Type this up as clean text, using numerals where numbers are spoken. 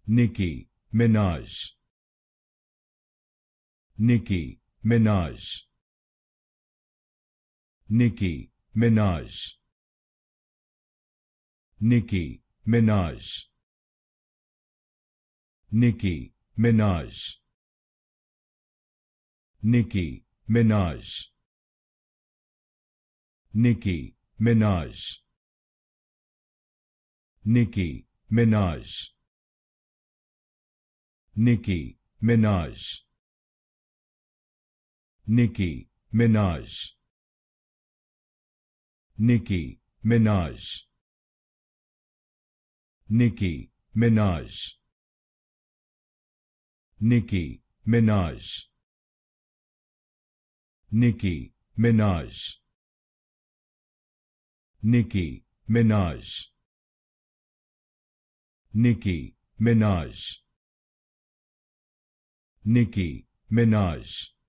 Nicki Minaj. Nicki Minaj. Nicki Minaj. Nicki Minaj. Nicki Minaj. Nicki Minaj. Nicki Minaj. Nicki Minaj. Nicki Minaj. Nicki Minaj. Nicki Minaj. Nicki Minaj. Nicki Minaj. Nicki Minaj. Nicki Minaj. Nicki Minaj. Nicki Minaj.